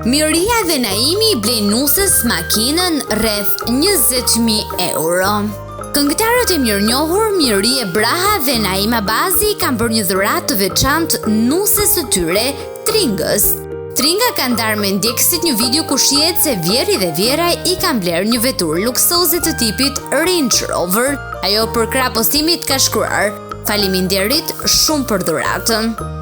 Mihrija dhe Naimi blejnë nusës Makinen rreth 20.000 euro. Këngëtarët e mirënjohur Mihrija Braha dhe Naimi kanë bërë një dhuratë të veçantë nuses së tyre, Tringës. Tringa ka ndarë me ndjekësit një video ku shihet se Vjeri dhe Vjera i kanë blerë një vetur luksoze të tipit Range Rover. Ajo për krah postimit ka shkruar: "Faleminderit shumë për dhuratën."